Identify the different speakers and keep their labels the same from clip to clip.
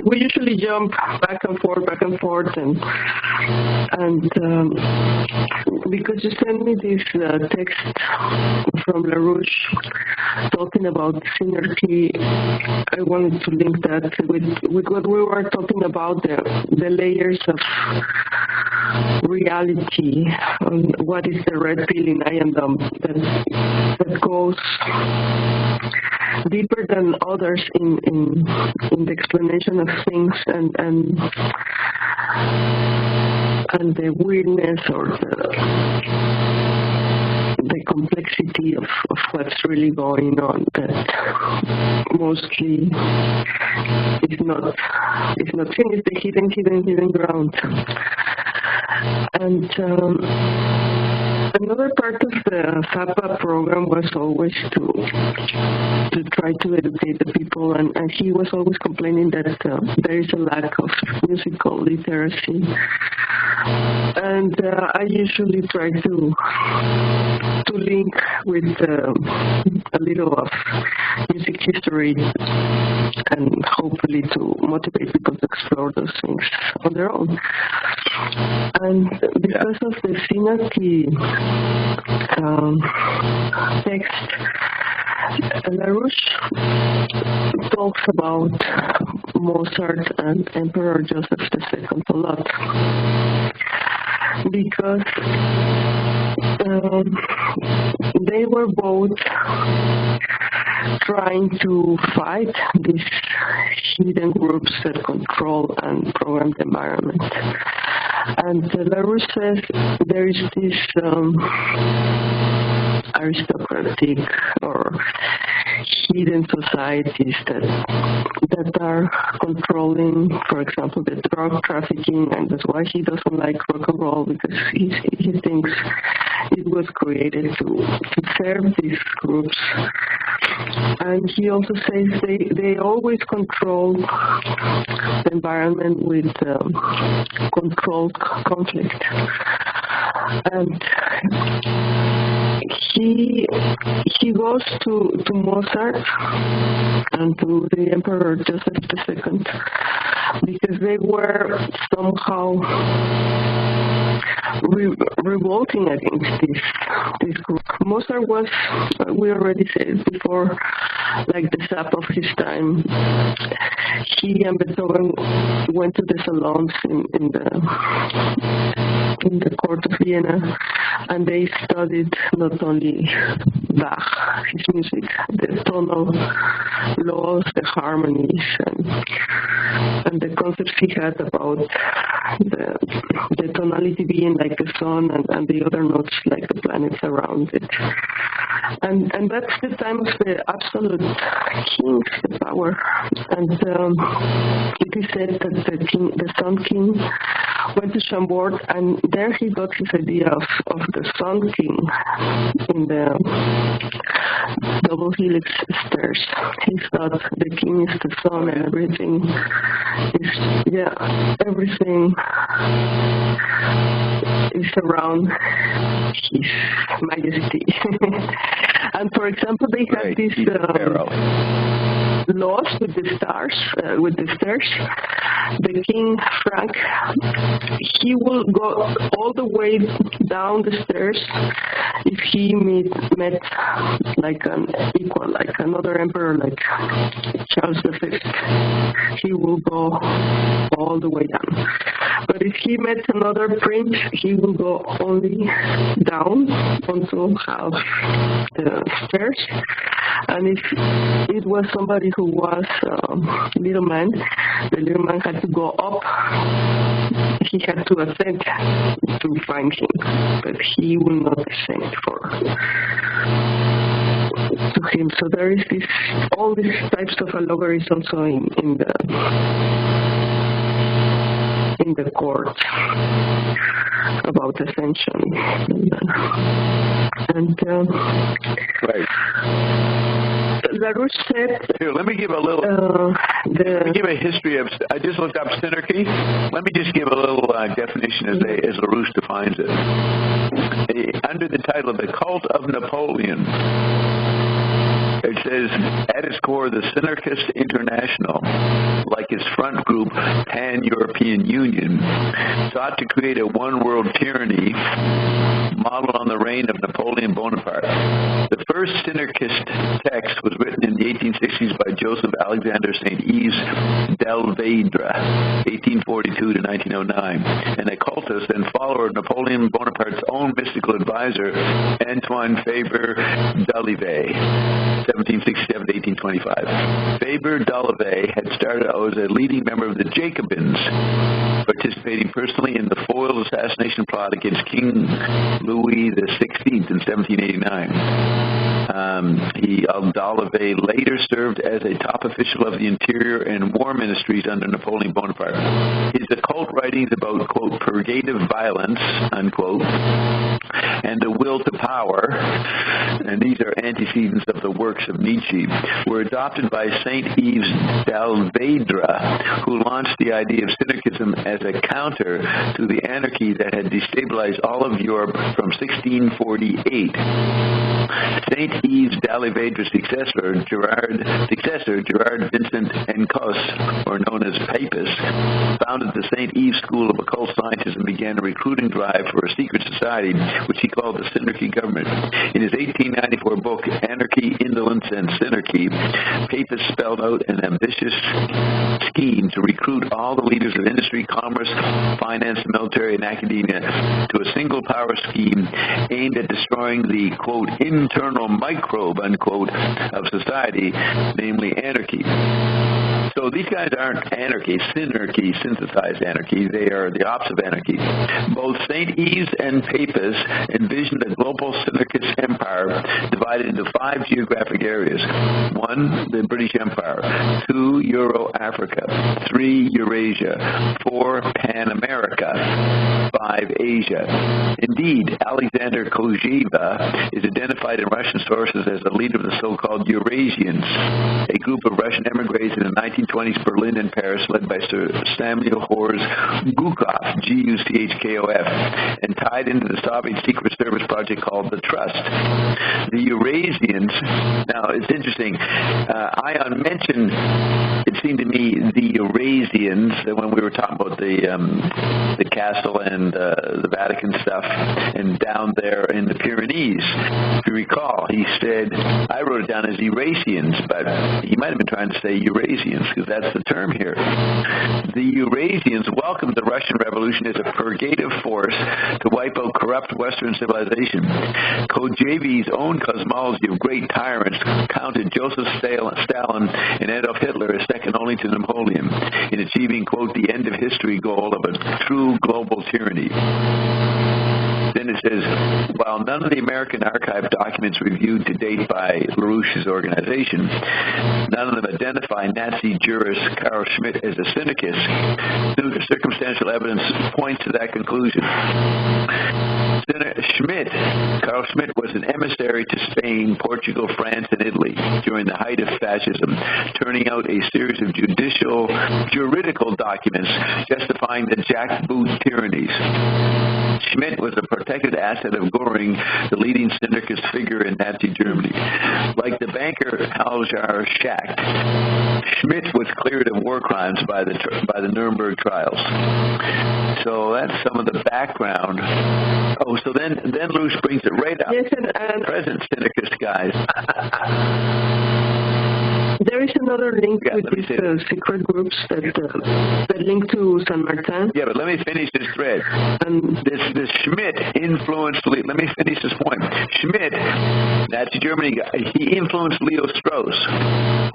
Speaker 1: we usually jump back and forth, and because you sent me this text from LaRouche talking about synergy, I wanted to link that with what we were talking about, the layers of reality, on what is the red pill in I Am Dumb, that goes deeper than others in the explanation of things and the weirdness or the complexity of what's really going on, that mostly is not seen. It's the hidden ground. And another part of the Zappa program was always to try to educate the people, and he was always complaining that there is a lack of musical literacy. And I usually try to link with a little of music history and hopefully to motivate people to explore those things on their own. And because of the Synergy text, LaRouche talks about Mozart and Emperor Joseph II a lot, because they were both trying to fight these hidden groups that control and program the environment. And LaRouche says there is this aristocratic or hidden societies that are controlling, for example, the drug trafficking, and that's why he doesn't like rock and roll, because he thinks it was created to serve these groups. And he also says they always control the environment with controlled conflict. And he goes to Mozart and to the Emperor Joseph II because they were somehow revolting against this group. Mozart was, we already said before, like the Zappa of his time. He and Beethoven went to the salons in the court of Vienna, and they studied not only Bach, his music, the tonal laws, the harmonies, and the concepts he had about the tonality being like the sun and the other notes like the planets around it. And that's the time of the absolute kings, the power. And it is said that the Sun King went to Chambord, and there he got his idea of the Sun King in the double helix stairs. He thought the king is the sun and everything is around his majesty. And for example, they have these laws with the stars, with the stairs. The king, Frank, he will go all the way down the stairs if he met like an equal, like another emperor, like Charles V. He will go all the way down. But if he met another prince, he will go only down until half the stairs. And if it was somebody who was little man, the little man had to go up. He had to ascend to find him, but he will not ascend to him. So there is all these types of allegories also in the court about ascension. And LaRouche said...
Speaker 2: Here, let me give a little... let me give a history of... I just looked up synarchy. Let me just give a little definition as LaRouche defines it. Under the title, The Cult of Napoleon. It says, at its core, the Synarchist International, like its front group, Pan-European Union, sought to create a one-world tyranny modeled on the reign of Napoleon Bonaparte. The first Synarchist text was written in the 1860s by Joseph Alexander St. Yves Delvedre, 1842 to 1909, an occultist and follower of Napoleon Bonaparte's own mystical advisor, Antoine Faber d'Olivet, 1767 to 1825. Faber d'Olivet had started out as a leading member of the Jacobins, participating personally in the foiled assassination plot against King Louis XVI in 1789. D'Olivet later served as a top official of the Interior and War Ministries under Napoleon Bonaparte. His occult writings about, quote, purgative violence, unquote, and the will to power, and these are antecedents of the works of Nietzsche, were adopted by St. Yves Delvedre, who launched the idea of Synarchism as a counter to the anarchy that had destabilized all of Europe from 1648. St. Yves Delvedre's successor, Gerard Vincent Encos, or known as Papus, founded the St. Yves School of Occult Sciences and began a recruiting drive for a secret society, which he called the Synarchy Government. In his 1894 book, Anarchy, Indolence, and Synarchy, Papus spelled out an ambitious scheme to recruit all the leaders of industry, commerce, finance, military, and academia to a single power scheme aimed at destroying the, quote, internal microbe, unquote, of society, namely anarchy. So these guys aren't anarchy, synarchy, synthesized anarchy. They are the opposite of anarchy. Both St. Yves and Papus envisioned a global synarchist empire divided into 5 geographic areas. 1, the British Empire. 2, Euro-Africa. 3, Eurasia. 4, Pan-America. 5, Asia. Indeed, Alexander Kojeva is identified in Russian sources as the leader of the so-called Eurasians, a group of Russian emigres in the 1920s Berlin and Paris led by Sir Samuel Horst Gukov, Guchkof, and tied into the Soviet secret service project called the Trust. The Eurasians, now it's interesting, Ion mentioned, it seemed to me, the Eurasians when we were talking about the castle and the Vatican stuff, and down there in the Pyrenees. If you recall, he said, I wrote it down as Eurasians, but he might have been trying to say Eurasians, because that's the term here. The Eurasians welcomed the Russian Revolution as a purgative force to wipe out corrupt Western civilization. Kojevi's own cosmology of great tyrants counted Joseph Stalin and Adolf Hitler as second only to Napoleon in achieving, quote, the end of history goal of a true global tyranny. Then it says, while none of the American archive documents reviewed to date by LaRouche's organization, none of them identify Nazi jurist Carl Schmitt as a synarchist, circumstantial evidence points to that conclusion. Carl Schmitt was an emissary to Spain, Portugal, France, and Italy during the height of fascism, turning out a series of juridical documents justifying the jackboot tyrannies. Schmitt was a protected asset of Göring, the leading synarchist figure in Nazi Germany. Like the banker Haljar Schacht, Schmitt was cleared of war crimes by the Nuremberg trials. So that's some of the background. Oh, so then LaRouche brings it right up.
Speaker 1: Yes, and
Speaker 2: Present synarchist guys.
Speaker 1: there is another link with these secret groups that link to San Martin.
Speaker 2: Yeah, but let me finish this thread. This Schmitt influenced, let me finish this point. Schmitt, Nazi Germany guy, he influenced Leo Strauss,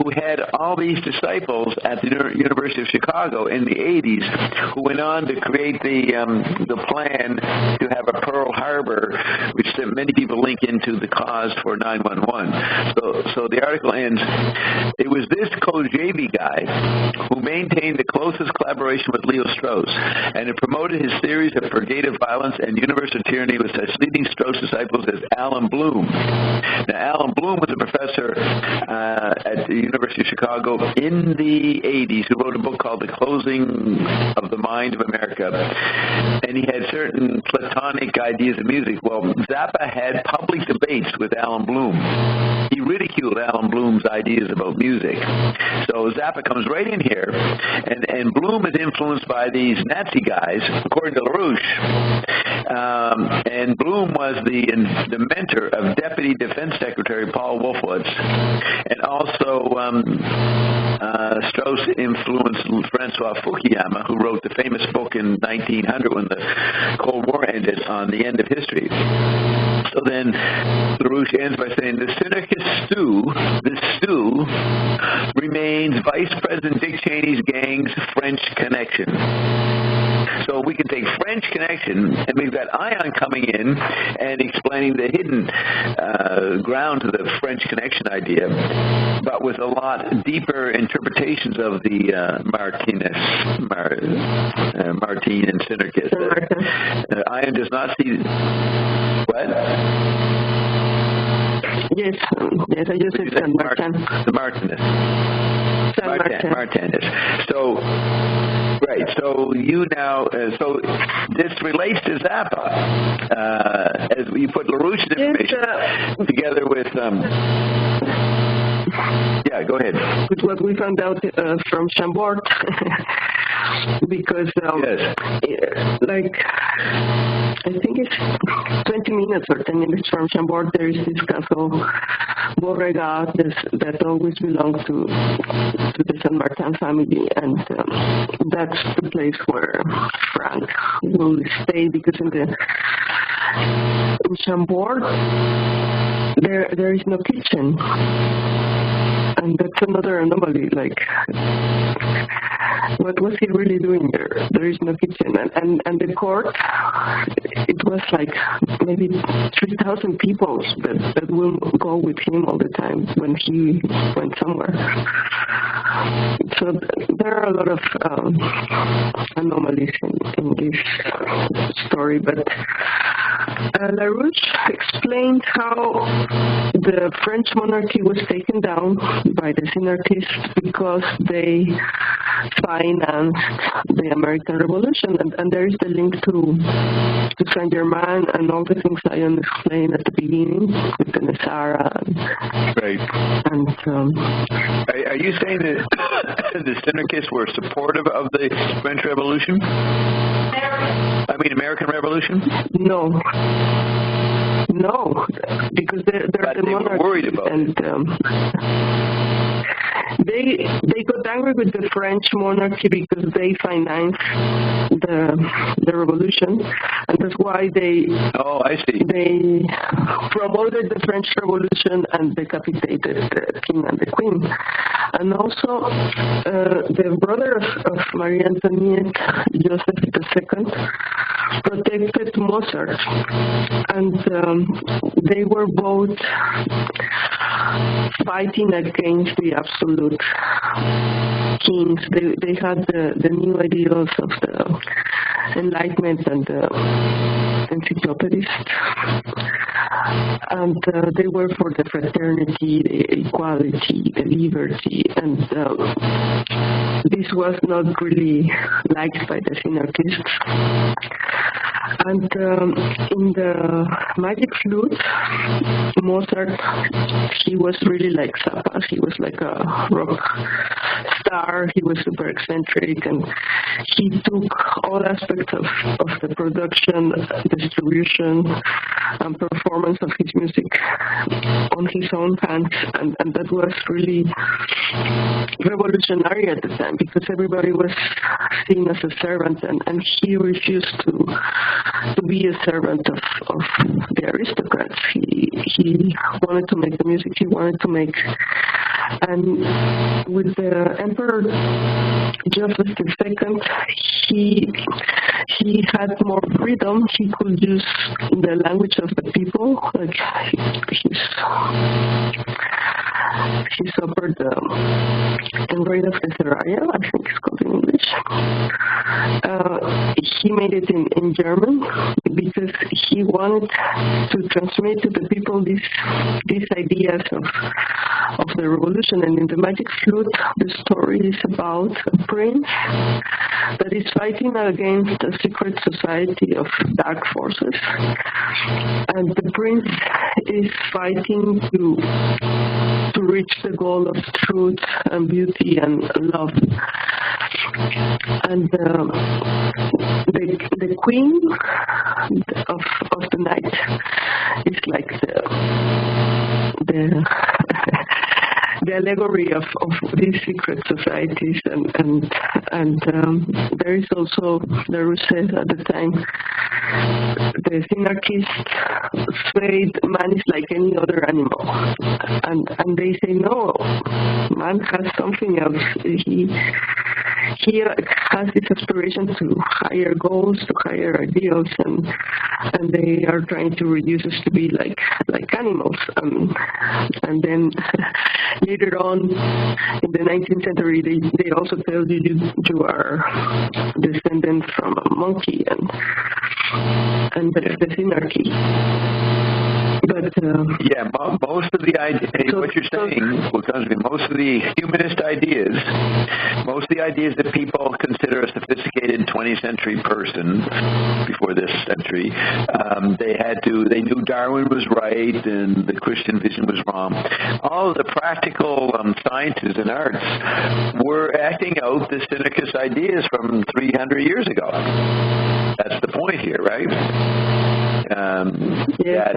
Speaker 2: who had all these disciples at the University of Chicago in the 80s, who went on to create the plan to have a Pearl Harbor, which many people link into the cause for 9/11. So the article ends, it was this Kojevi guy who maintained the closest collaboration with Leo Strauss and had promoted his theories of purgative violence and universal tyranny with such leading Strauss disciples as Alan Bloom. Now, Alan Bloom was a professor at the University of Chicago in the 80s who wrote a book called The Closing of the Mind of America, and he had certain Platonic ideas of music. Well, Zappa had public debates with Alan Bloom. he ridiculed Alan Bloom's ideas about music. So Zappa comes right in here, and Bloom is influenced by these Nazi guys, according to LaRouche. And Bloom was the mentor of Deputy Defense Secretary Paul Wolfowitz, and also Strauss influenced Francois Fukuyama, who wrote the famous book in 1900 when the Cold War ended, on the end of history. So then LaRouche ends by saying, the Syndicate stew remains Vice President Dick Cheney's gang's French connection. So we can take French connection, and we've got Ion coming in and explaining the hidden ground to the French connection idea, but with a lot deeper interpretations of the Martin and Syndicate. Ion does not see... What?
Speaker 1: Yes, I just said San Martin.
Speaker 2: The Martinist. So, right. So you now. So this relates to Zappa, as you put LaRouche's information together with. Yeah, go ahead.
Speaker 1: With what we found out from Chambord, because like I think it's 20 minutes or 10 minutes from Chambord, there is this castle Beauregard that always belonged to the San Martin family, and that's the place where Frank will stay, because in Chambord there is no kitchen. And that's another anomaly, like, what was he really doing there? There is no kitchen. And the court, it was like maybe 3,000 people that will go with him all the time when he went somewhere. So there are a lot of anomalies in this story, but LaRouche explained how the French monarchy was taken down by the Synarchists because they financed the American Revolution, and there is the link to Saint-Germain and all the things I explained at the beginning with the Nesara.
Speaker 2: Right.
Speaker 1: And
Speaker 2: are you saying that the Synarchists were supportive of the French Revolution? I mean, American Revolution?
Speaker 1: No, because they're the monarchy,
Speaker 2: worried about
Speaker 1: and they got angry with the French monarchy because they financed the revolution, and that's why they promoted the French Revolution and decapitated the king and the queen. And also the brother of Marie Antoinette, Joseph II, protected Mozart, and they were both fighting against the absolute kings. They had the new ideals of the Enlightenment and the encyclopedists, and they were for the fraternity, the equality, the liberty, and this was not really liked by the Synarchists. And in the Magic Flute, Mozart, he was really like Zappa. He was like a rock star. He was super eccentric, and he took all aspects of the production, distribution, and performance of his music on his own hands, and that was really revolutionary at the time, because everybody was seen as a servant, and he refused to be a servant of the aristocrats. He wanted to make the music he wanted to make. And with the Emperor Joseph II, he had more freedom. He could use the language of the people, like he suffered the Reign of Caesarea, I think it's called in English. He made it in German because he wanted to transmit to the people these ideas of the revolution revolution. And in the Magic Flute, the story is about a prince that is fighting against a secret society of dark forces. And the prince is fighting to reach the goal of truth and beauty and love. And the queen of the night is like the allegory of these secret societies, and there is also, there was said at the time, the synarchists said man is like any other animal, and they say no, man has something else. He has this aspiration to higher goals, to higher ideals, and they are trying to reduce us to be like animals. And then later on in the 19th century, they also tell you are descendant from a monkey, and that's the synarchy. But
Speaker 2: most of the ideas, what you're saying, most of the humanist ideas, most of the ideas that people consider a sophisticated 20th century person before this century, they knew Darwin was right and the Christian vision was wrong. All of the practical sciences and arts were acting out the synarchist ideas from 300 years ago. That's the point here, right?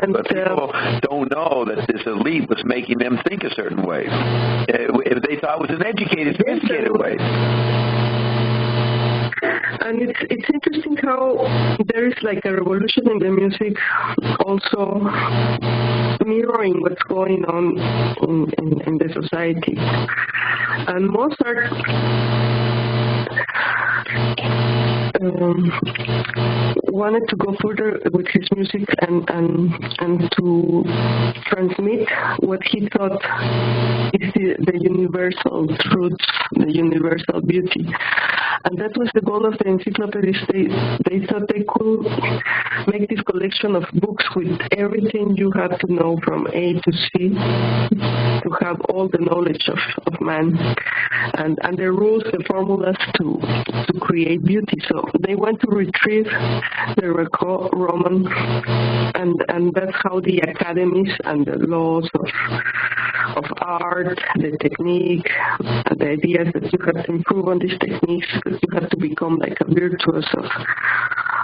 Speaker 2: But people don't know that this elite was making them think a certain way. If they thought it was an educated, sophisticated way.
Speaker 1: And it's interesting how there is like a revolution in the music, also mirroring what's going on in the society. And Mozart wanted to go further with his music and to transmit what he thought is the universal truth, the universal beauty. And that was the goal of the encyclopedists. They thought they could make this collection of books with everything you have to know from A to Z, to have all the knowledge of man, and the rules, the formulas to create beauty. So they went to retrieve the Greco-Roman, and that's how the academies and the laws of art, the technique, the ideas that you have to improve on these techniques, because you have to become like a virtuoso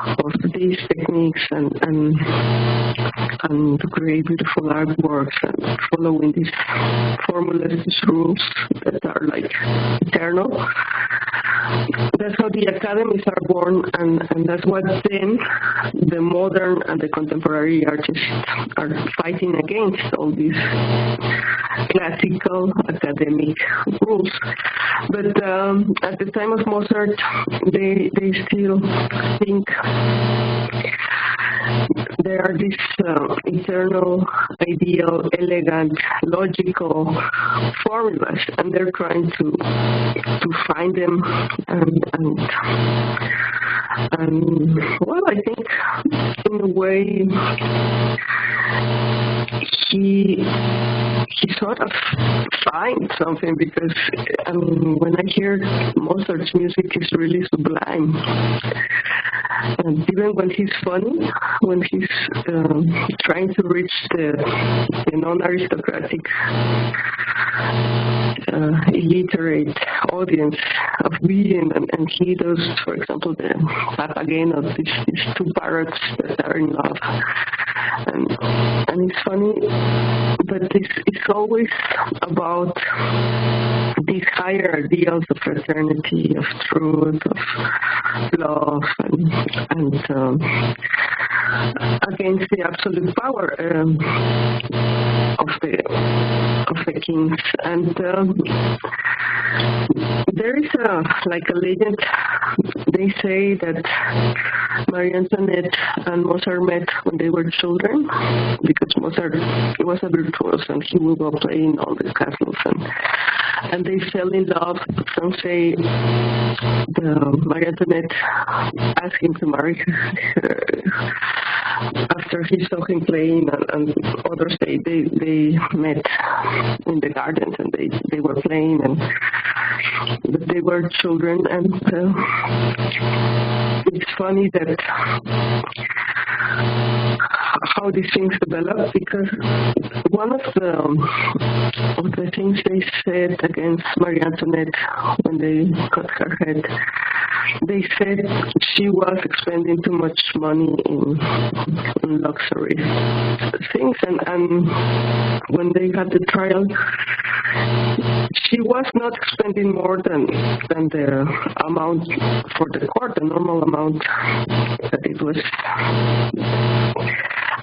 Speaker 1: of these techniques and to create beautiful artworks and following these formulas, these rules that are like eternal. That's how the academies are born, and that's what then the modern and the contemporary artists are fighting against, all these classical academic rules. But at the time of Mozart, they still think there are these eternal, ideal, elegant, logical formulas, and they're trying to find them. And well, I think in a way he sort of finds something, because when I hear Mozart's music, it's really sublime. And even when he's funny, when he's trying to reach the non-aristocratic, illiterate audience of being, and he does, for example, the Papageno, these two parrots that are in love, and it's funny, but it's always about these higher ideals of fraternity, of truth, of love, and against the absolute power of the kings. And there is a legend. They say that Marie Antoinette and Mozart met when they were children, because Mozart, he was a virtuoso and he would go play in all the castles, and they fell in love. Some say Marie Antoinette asked him to marry her, after he saw him playing, and others they met in the gardens and they were playing, and but they were children, and it's funny that how these things develop, because one of the things they said against Marie Antoinette when they cut her head, they said she was expending too much money in luxury things, and when they had the trial, she was not spending more than the amount for the court, the normal amount that it was.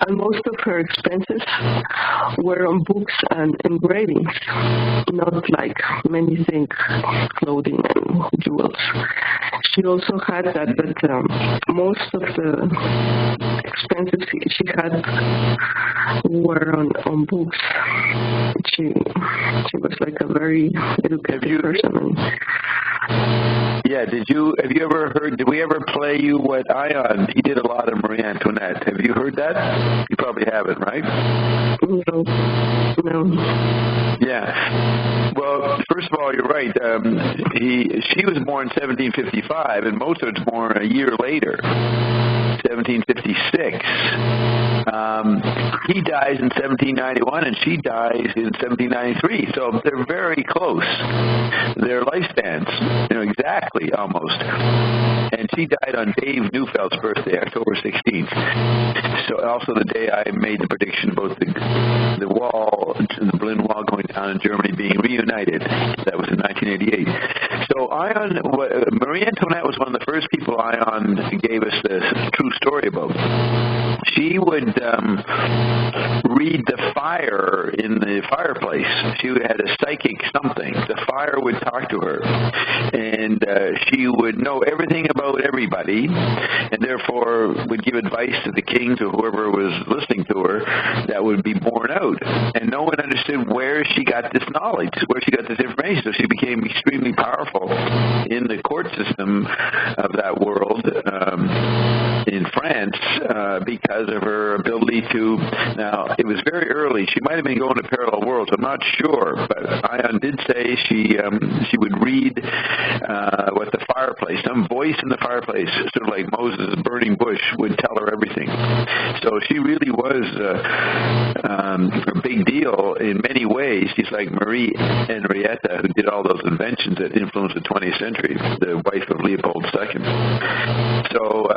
Speaker 1: And most of her expenses were on books and engravings, not like many things, clothing and jewels. She also had that, but most of the expenses she had were on books. She was like a very educated person.
Speaker 2: Yeah, have you ever heard, did we ever play you what Ion, he did a lot of Marie Antoinette. Have you heard that? You probably haven't, right?
Speaker 1: No.
Speaker 2: Yeah. Well, first of all, you're right. She was born in 1755, and Mozart's born a year later, 1756. He dies in 1791, and she dies in 1793. So they're very close. Their lifespans, exactly, almost. And she died on Dave Neufeld's birthday, October 16th. So also the day I made the prediction about the wall, the Berlin Wall going down in Germany being reunited. That was in 1988. So Marie Antoinette was one of the first people Ion gave us the true story about. She would read the fire in the fireplace. She had a psychic something. The fire would talk to her, and she would know everything about everybody, and therefore would give advice to the kings or whoever was listening to her that would be borne out. And no one understood where she got this knowledge, where she got this information. So she became extremely powerful in the court system of that world in France because of her ability to. Now, it was very early. She might have been going to parallel worlds. I'm not sure, but Ion did say she would read what the fireplace, some voice in the fireplace, sort of like Moses' burning bush, would tell her everything. So she really was a big deal in many ways. She's like Marie Henrietta, who did all those inventions that influenced the 20th century, the wife of Leopold II. So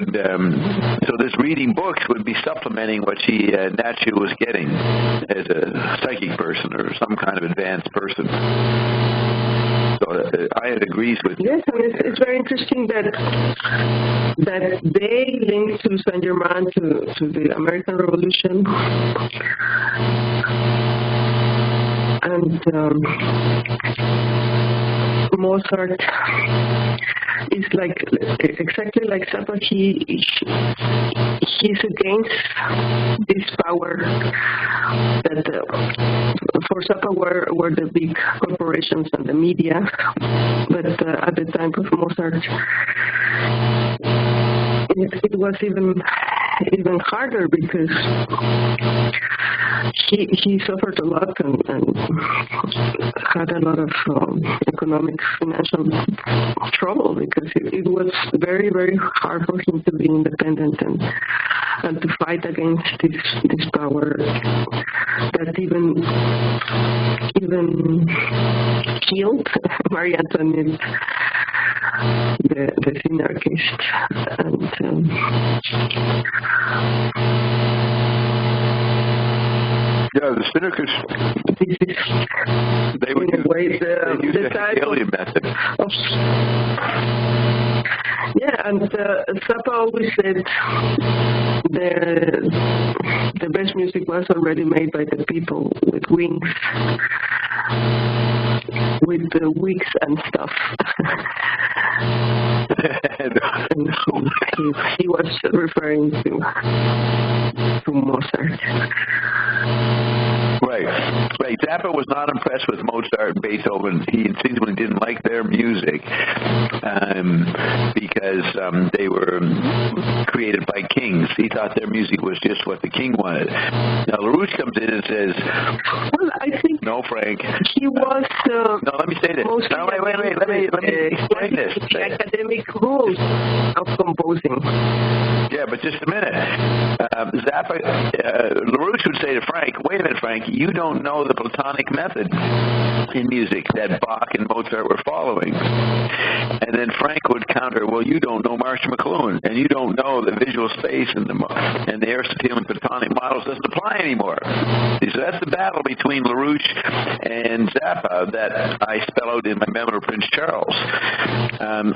Speaker 2: so this reading books would be supplementing what she naturally was getting as a psychic person or some kind of advanced person. So Ion agrees with you.
Speaker 1: Yes, and it's very interesting that they linked to Saint-Germain to the American Revolution. And Mozart is like exactly like Zappa. He's against this power that for Zappa were the big corporations and the media, but at the time of Mozart, it was even harder because he suffered a lot and had a lot of economic, financial trouble because it was very, very hard for him to be independent and to fight against this power that even killed Marie Antoinette, the synarchist, and
Speaker 2: yeah, the synarchists, they would use the alien method.
Speaker 1: Yeah, and Zappa always said the best music was already made by the people with wings, with the wigs and stuff. And he was referring to Mozart.
Speaker 2: Right. Right. Zappa was not impressed with Mozart and Beethoven. He instinctively didn't like their music because they were created by kings. He thought their music was just what the king wanted. Now, LaRouche comes in and says,
Speaker 1: well, I think
Speaker 2: no, Frank.
Speaker 1: He was
Speaker 2: no, let me say this. No, wait. Let me explain this.
Speaker 1: The academic rules of composing.
Speaker 2: Yeah, but just a minute. Zappa, LaRouche would say to Frank, wait a minute, Frank, you don't know the Platonic method in music that Bach and Mozart were following. And then Frank would counter, well, you don't know Marshall McLuhan, and you don't know the visual space and the Aristotelian Platonic models doesn't apply anymore. So that's the battle between LaRouche and Zappa that I spell out in my memo to Prince Charles.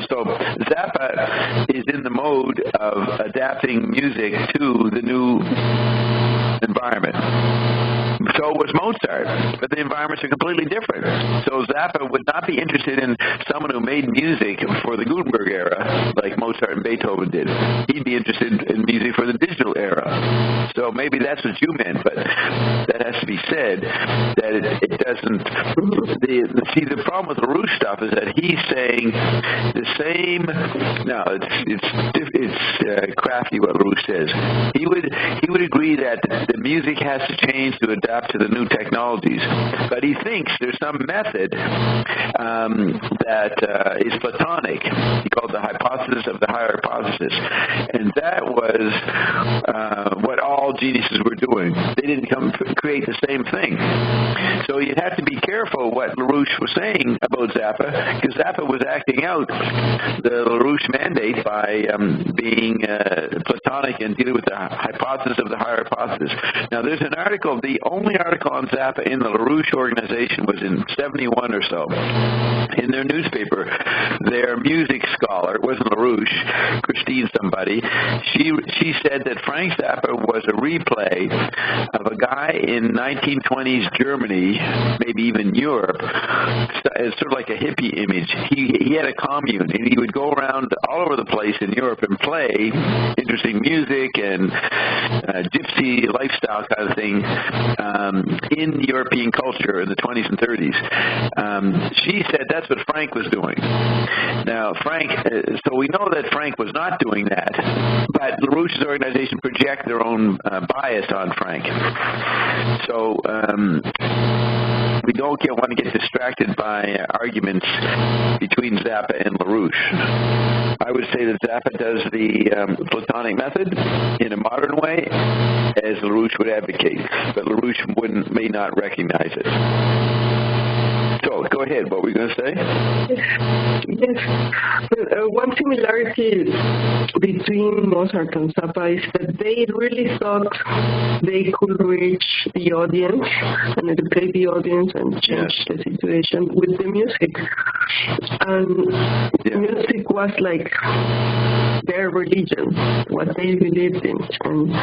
Speaker 2: So Zappa is in the mode of adapting music to the new environment. So was Mozart, but the environments are completely different. So Zappa would not be interested in someone who made music for the Gutenberg era, like Mozart and Beethoven did. He'd be interested in music for the digital era. So maybe that's what you meant, but that has to be said, that it doesn't... the problem with the LaRouche stuff is that he's saying the same... No, it's crafty what LaRouche says. He would agree that the music has to change to adapt to the new technologies, but he thinks there's some method that is Platonic. He called the hypothesis of the higher hypothesis, and that was what all geniuses were doing. They didn't create the same thing. So you have to be careful what LaRouche was saying about Zappa, because Zappa was acting out the LaRouche mandate by being Platonic and dealing with the hypothesis of the higher hypothesis. Now, there's an article, the only article on Zappa in the LaRouche organization was in 71 or so. In their newspaper, their music scholar, it wasn't LaRouche, Christine somebody, she said that Frank Zappa was a replay of a guy in 1920s Germany, maybe even Europe, as sort of like a hippie image. He had a commune, and he would go around all over the place in Europe and play interesting music and gypsy lifestyle kind of thing in European culture in the 20s and 30s. She said that's what Frank was doing. Now, Frank, so we know that Frank was not doing that, but LaRouche's organization project their own bias on Frank. So we don't want to get distracted by arguments between Zappa and LaRouche. I would say that Zappa does the Platonic method in a modern way, as LaRouche would advocate, but LaRouche may not recognize it. So, go ahead. What were you going to say?
Speaker 1: Yes. One similarity between Mozart and Zappa is that they really thought they could reach the audience and educate the audience and change the situation with the music. And the music was like their religion, what they believed in, and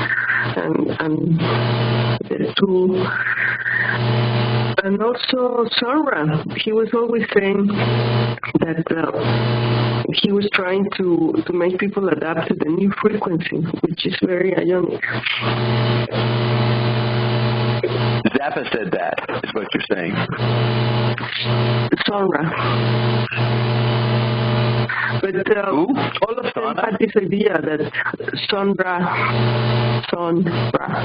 Speaker 1: the tool. And also Sonra, he was always saying that he was trying to make people adapt to the new frequency, which is very ionic.
Speaker 2: Zappa said that, is what you're saying.
Speaker 1: Sonra. But all of them had this idea that Sun Ra.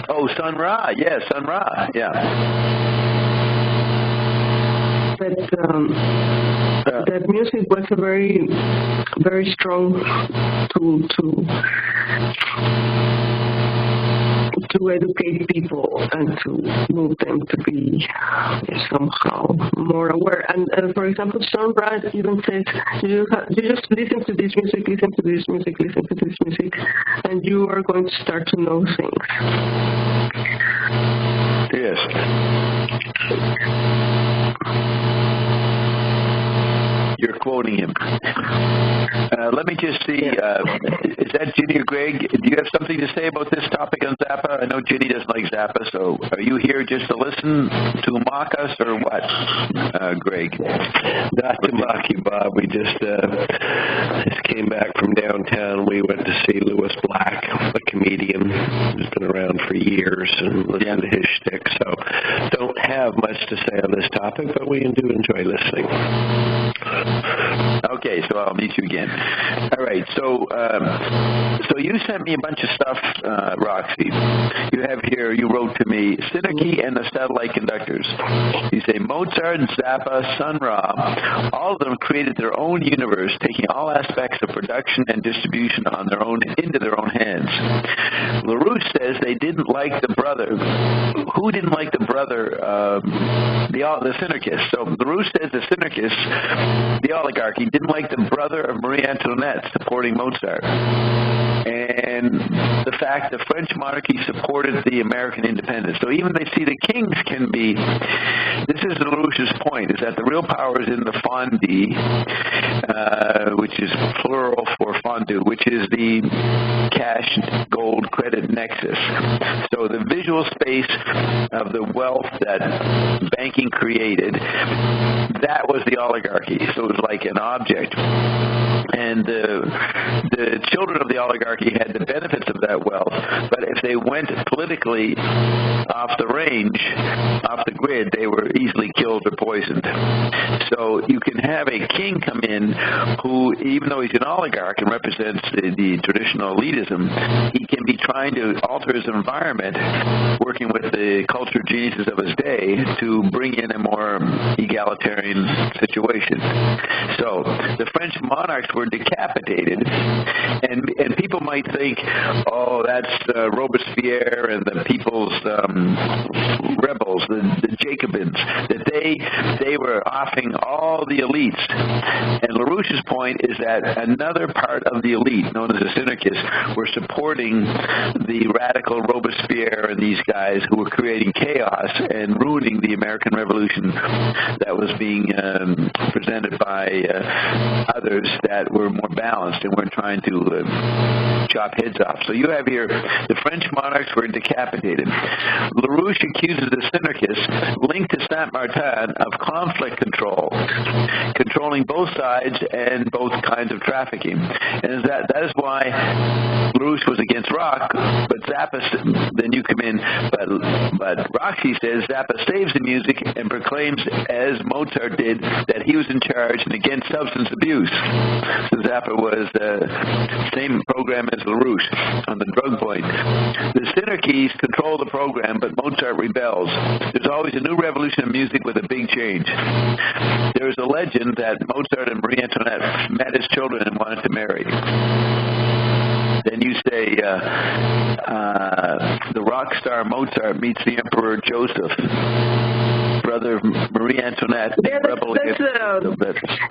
Speaker 2: Oh, Sun Ra, yeah, Sun Ra, yeah.
Speaker 1: That music was a very, very strong tool to educate people and to move them to be somehow more aware. And for example, Sun Ra even says, you just listen to this music, listen to this music, listen to this music, and you are going to start to know things.
Speaker 2: Yes. You're quoting him. Let me just see, is that Ginny or Greg? Do you have something to say about this topic on Zappa? I know Ginny doesn't like Zappa, so are you here just to listen to mock us or what, Greg?
Speaker 3: Not to mock you, Bob. We just came back from downtown. We went to see Louis Black, a comedian who's been around for years and listen to his shtick. So don't have much to say on this topic, but we do enjoy listening.
Speaker 2: Okay, so I'll meet you again. All right, so you sent me a bunch of stuff, Roxy. You wrote to me, Synergy and the Satellite Conductors. You say, Mozart, Zappa, Sun Ra, all of them created their own universe, taking all aspects of production and distribution into their own hands. LaRouche says they didn't like the brother. Who didn't like the brother? The synarchists. So LaRouche says the synarchists, the oligarchy, didn't like the brother of Marie Antoinette supporting Mozart. And the fact the French monarchy supported the American independence. So even they see the kings can be, this is LaRouche's point, is that the real power is in the fondue, which is plural for fondue, which is the cash, gold, credit nexus. So the visual space of the wealth that banking created, that was the oligarchy. So it was like an object. And the children of the oligarchy had the benefits of that wealth, but if they went politically off the range, off the grid, they were easily killed or poisoned. So you can have a king come in who, even though he's an oligarch and represents the traditional elitism, he can be trying to alter his environment, working with the culture geniuses of his day to bring in a more egalitarian situation. So the French monarchs were decapitated, and people might think, oh, that's Robespierre and the people's rebels, the Jacobins, that they were offing all the elites. And LaRouche's point is that another part of the elite, known as the synarchists, were supporting the radical Robespierre and these guys who were creating chaos and ruining the American Revolution that was being presented by others that were more balanced and weren't trying to chop heads off. So you have here the French monarchs were decapitated. LaRouche accuses the synarchists linked to Saint-Martin of conflict control, controlling both sides and both kinds of trafficking. And that is why LaRouche was against rock, but Zappa, then you come in, but Roxy says Zappa saves the music and proclaims, as Mozart did, that he was in charge and against substance abuse. So Zappa was the same program as LaRouche on the drug point. The synarchies control the program, but Mozart rebels. There's always a new revolution of music with a big change. There is a legend that Mozart and Marie Antoinette met as children and wanted to marry. Then you say the rock star Mozart meets the Emperor Joseph, brother of Marie Antoinette.
Speaker 1: Yeah,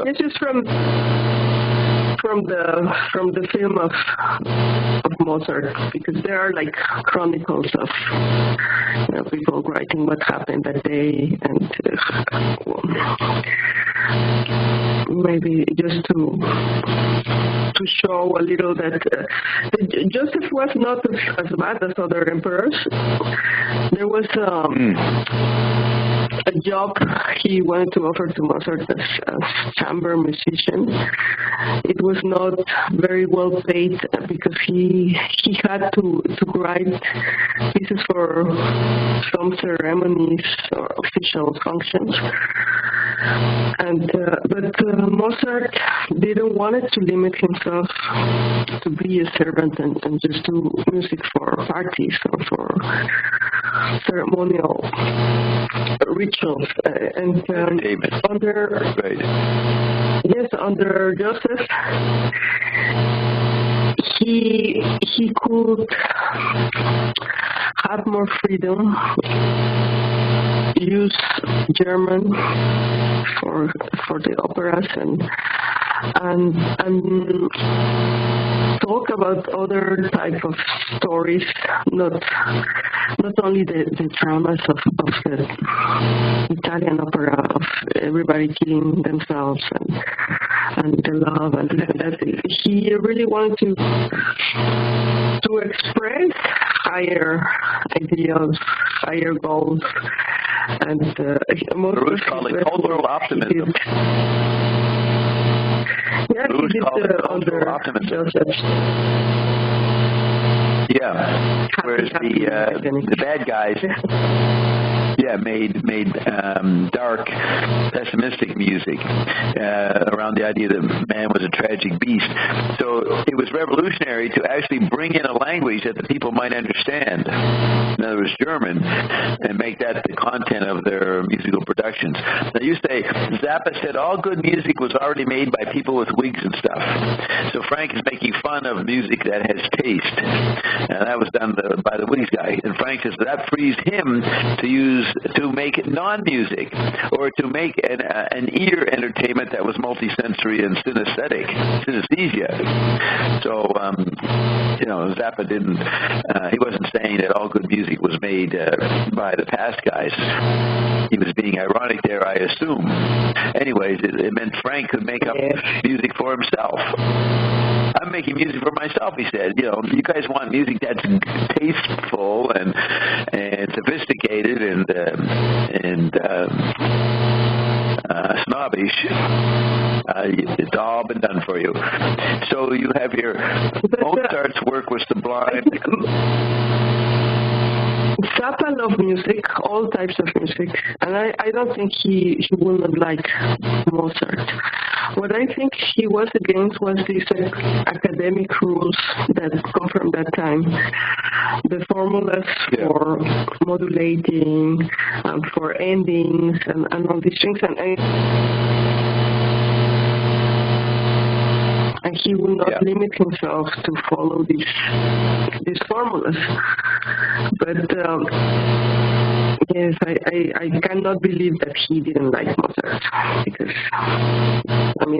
Speaker 1: this is from the film of Mozart, because there are like chronicles of people writing what happened that day, and maybe just to show a little that Joseph was not as bad as other emperors. There was a job he wanted to offer to Mozart as a chamber musician. It was not very well paid because he had to write pieces for some ceremonies or official functions. And but Mozart didn't want to limit himself to be a servant and just do music for parties or for ceremonial rituals. And under Joseph, he could have more freedom, use German for the operas and talk about other type of stories, not only the dramas of the Italian opera of everybody killing themselves and the love and that. He really wanted to express higher ideals, higher goals, and most of
Speaker 2: cultural optimism.
Speaker 1: Yeah, he did under Joseph.
Speaker 2: Yeah. Whereas the bad guys, made dark, pessimistic music around the idea that man was a tragic beast. So it was revolutionary to actually bring in a language that the people might understand, in other words, German, and make that the content of their musical productions. Now you say, Zappa said all good music was already made by people with wigs and stuff. So Frank is making fun of music that has taste. And that was done by the wigs guy. And Frank says that frees him to make non-music, or to make an ear entertainment that was multisensory and synesthesia. So, Zappa he wasn't saying that all good music was made by the past guys. He was being ironic there, I assume. Anyways, it meant Frank could make up music for himself. I'm making music for myself, he said. You guys want music that's tasteful and sophisticated and snobbish. It's all been done for you. So you have your Mozart's work was sublime.
Speaker 1: Zappa loved music, all types of music, and I don't think he would not like Mozart. What I think he was against was these academic rules that come from that time. The formulas for modulating, for endings, and all these things. And he will not limit himself to follow these formulas. But yes, I cannot believe that he didn't like Mozart, because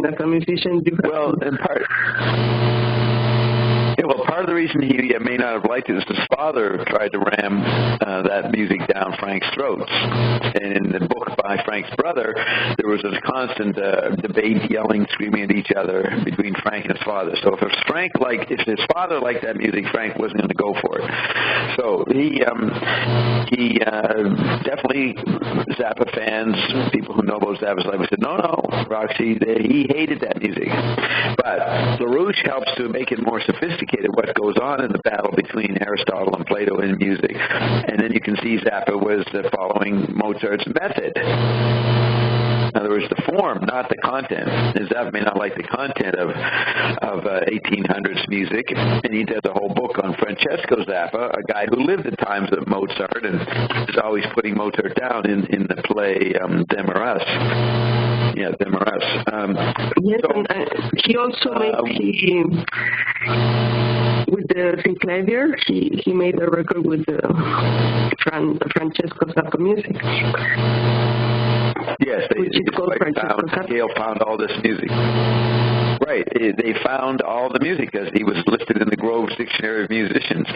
Speaker 1: as a musician, you have
Speaker 2: part of the reason he may not have liked it is his father tried to ram that music down Frank's throats. And in the book by Frank's brother, there was this constant debate, yelling, screaming at each other between Frank and his father. So if his father liked that music, Frank wasn't going to go for it. So he definitely, Zappa fans, people who know about Zappa's life, said, no, Roxy, he hated that music. But LaRouche helps to make it more sophisticated, what goes on in the battle between Aristotle and Plato in music. And then you can see Zappa was following Mozart's method. In other words, the form, not the content. And Zappa may not like the content of 1800s music, and he does a whole book on Francesco Zappa, a guy who lived at times of Mozart and is always putting Mozart down in the play Them or Us. Yeah, Them or Us.
Speaker 1: Yes, and he also made with the Sinclavier, he made a record with the Francesco Zappa music.
Speaker 2: Yes, Gail found all this music. Right, they found all the music because he was listed in the Grove's Dictionary of Musicians.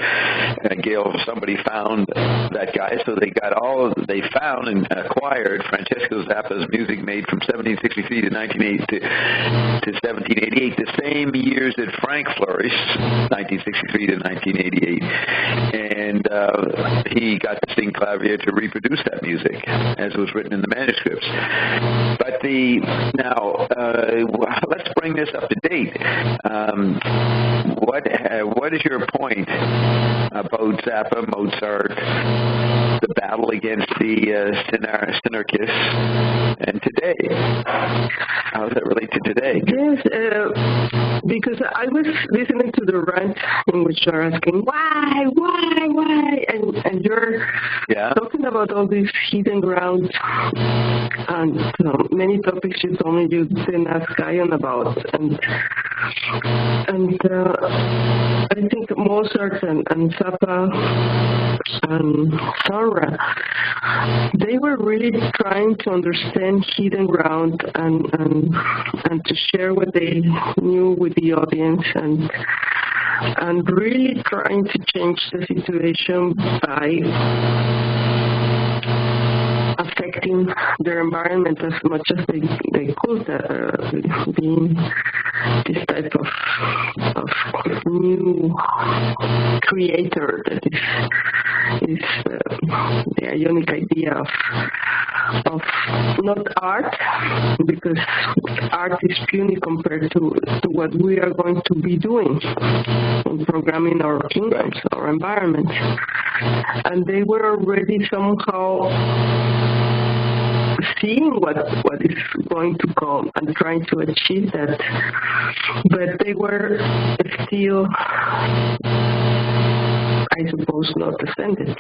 Speaker 2: Somebody found that guy, so they found and acquired Francesco Zappa's music made from 1763 to 1788, the same years that Frank flourished, 1963 to 1988. And he got the Sinclavier to reproduce that music as it was written in the manuscripts. But let's bring this up to date. What is your point about Zappa, Mozart, the battle against the synarchists, and today? How does that relate to today?
Speaker 1: Yes, because I was listening to the rant in which you're asking, why? And you're talking about all these hidden grounds and many topics you told me you didn't ask Ian about. And I think Mozart and Zappa and Sarah, they were really trying to understand hidden ground and to share what they knew with the audience and really trying to change the situation by affecting their environment as much as they could, being this type of new creator that is the ionic idea of not art, because art is puny compared to what we are going to be doing in programming our kingdoms, our environment. And they were already somehow seeing what is going to come and trying to achieve that, but they were still, I suppose, not ascended.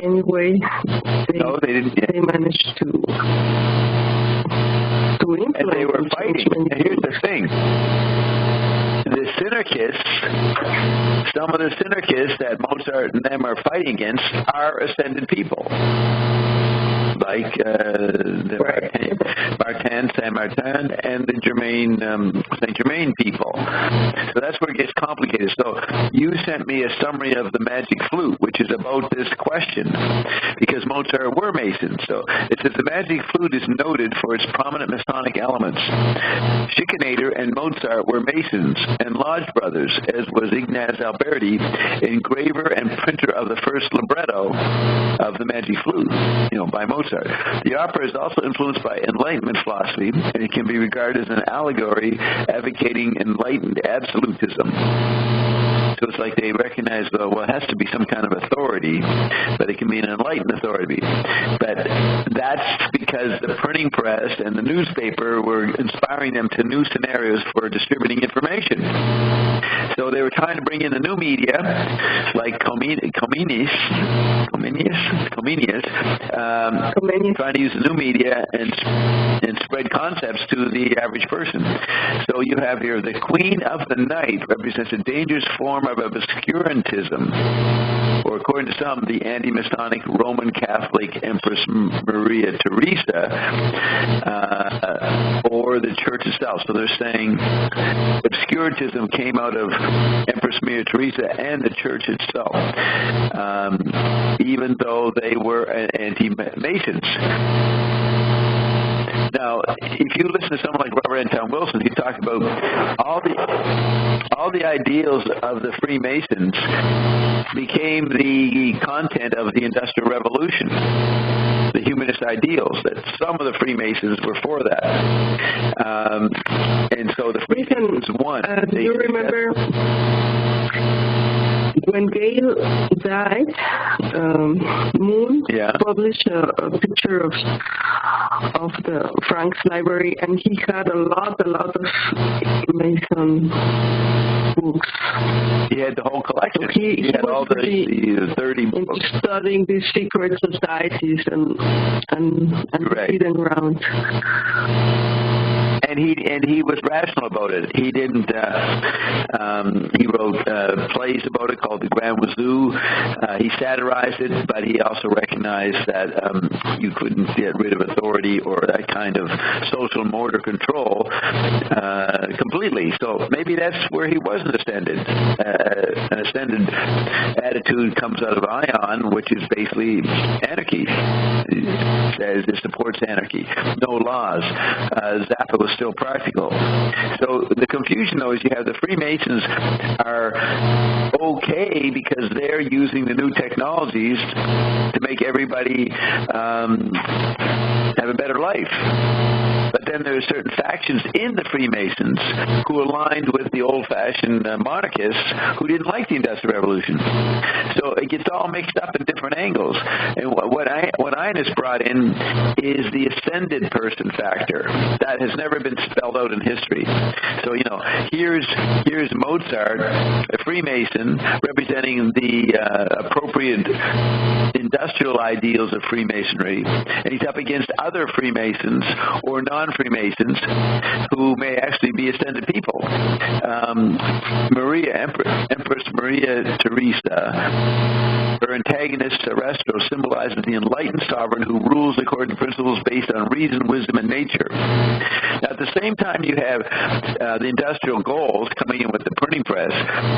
Speaker 1: Anyway, they managed to influence.
Speaker 2: And they were fighting. And here's the thing. The synarchists, some of the synarchists that Mozart and them are fighting against are ascended people. Like the Martin, Saint-Martin, and the Saint-Germain people. So that's where it gets complicated. So you sent me a summary of the Magic Flute, which is about this question, because Mozart were Masons. So it says the Magic Flute is noted for its prominent Masonic elements. Schikaneder and Mozart were Masons and Lodge brothers, as was Ignaz Alberti, engraver and printer of the first libretto of the Magic Flute, by Mozart. The opera is also influenced by Enlightenment philosophy, and it can be regarded as an allegory advocating enlightened absolutism. So it's like they recognize, it has to be some kind of authority, but it can be an enlightened authority. But that's because the printing press and the newspaper were inspiring them to new scenarios for distributing information. So they were trying to bring in the new media, like Comenius, trying to use the new media and spread concepts to the average person. So you have here the Queen of the Night represents a dangerous form of obscurantism, or according to some, the anti-Masonic Roman Catholic Empress Maria Theresa, or the Church itself. So they're saying obscurantism came out of Empress Maria Theresa and the Church itself, even though they were anti-Masons. Now, if you listen to someone like Robert Anton Wilson, he talks about all the ideals of the Freemasons became the content of the Industrial Revolution, the humanist ideals, that some of the Freemasons were for that. And so the Freemasons won.
Speaker 1: Do you remember when Gale died, Moon published a picture of the Frank's library, and he had a lot of Mason books.
Speaker 2: He had the whole collection.
Speaker 1: So he
Speaker 2: had all the 30 books.
Speaker 1: Studying these secret societies and the hidden ground.
Speaker 2: And he was rational about it. He didn't. He wrote plays about it called The Grand Wazoo. He satirized it, but he also recognized that you couldn't get rid of authority or that kind of social mortar control completely. So maybe that's where he wasn't ascended. An ascended attitude comes out of Ion, which is basically anarchy. It supports anarchy. No laws. Zappa was still practical. So the confusion, though, is you have the Freemasons are okay because they're using the new technologies to make everybody have a better life. But then there are certain factions in the Freemasons who aligned with the old-fashioned monarchists who didn't like the Industrial Revolution. So it gets all mixed up in different angles. And what Ines brought in is the ascended person factor. That has never been spelled out in history. So, here's Mozart, a Freemason, representing the appropriate industrial ideals of Freemasonry, and he's up against other Freemasons or non-Freemasons who may actually be ascended people. Empress Maria Theresa, her antagonist, Arresto, symbolizes the enlightened sovereign who rules according to principles based on reason, wisdom, and nature. Now, at the same time, you have the industrial goals coming in with the printing press.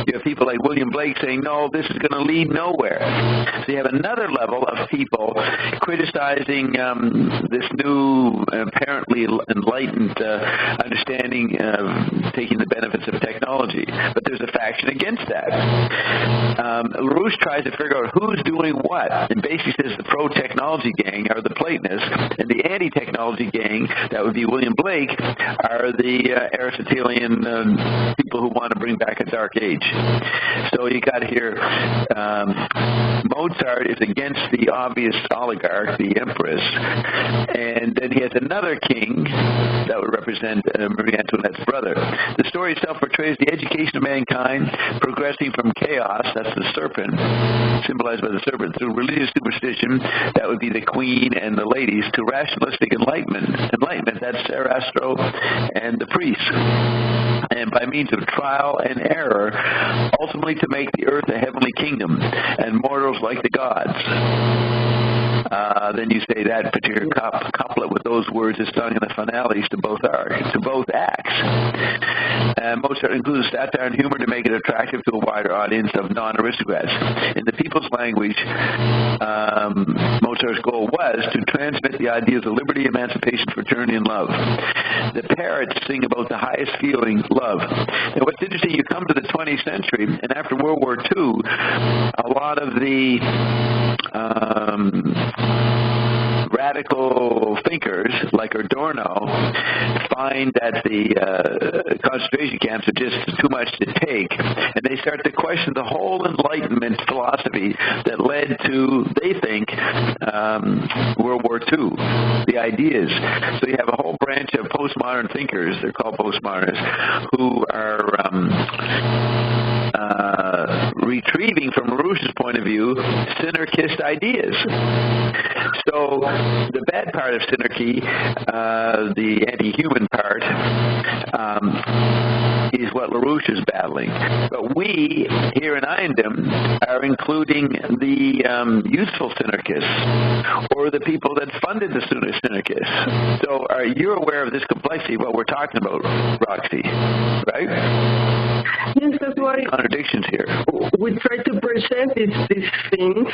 Speaker 2: You have people like William Blake saying, no, this is going to lead nowhere. So you have another level of people criticizing this new, apparently enlightened understanding of taking the benefits of technology. But there's a faction against that. LaRouche tries to figure out who's doing what, and basically says the pro-technology gang are the Platonists, and the anti-technology gang, that would be William Blake, are the Aristotelian people who want to bring back a dark age. So you got here, Mozart is against the obvious oligarch, the empress, and then he has another king that would represent Marie Antoinette's brother. The story itself portrays the education of mankind progressing from chaos, that's the serpent, symbolized by the serpent, through religious superstition, that would be the queen and the ladies, to rationalistic enlightenment, that's Arresto and the priests. And by means of trial and error, ultimately to make the earth a heavenly kingdom, and mortals like the gods. Then you say that particular couplet with those words is sung in the finales to both acts. Mozart includes satire and humor to make it attractive to a wider audience of non-aristocrats. In the people's language, Mozart's goal was to transmit the ideas of liberty, emancipation, fraternity, and love. The parrots sing about the highest feeling, love. And what's interesting, you come to the 20th century, and after World War II, a lot of the radical thinkers like Adorno find that the concentration camps are just too much to take, and they start to question the whole Enlightenment philosophy that led to, they think, World War II, the ideas. So you have a whole branch of postmodern thinkers, they're called postmodernists, who are retrieving, from LaRouche's point of view, synarchist ideas. So the bad part of synarchy, the anti-human part, is what LaRouche is battling. But we, here in Iondom, are including the useful synarchists, or the people that funded the synarchists. So you're aware of this complexity, what we're talking about, Roxy, right?
Speaker 1: Yes, that's why
Speaker 2: contradictions here.
Speaker 1: We try to present these things,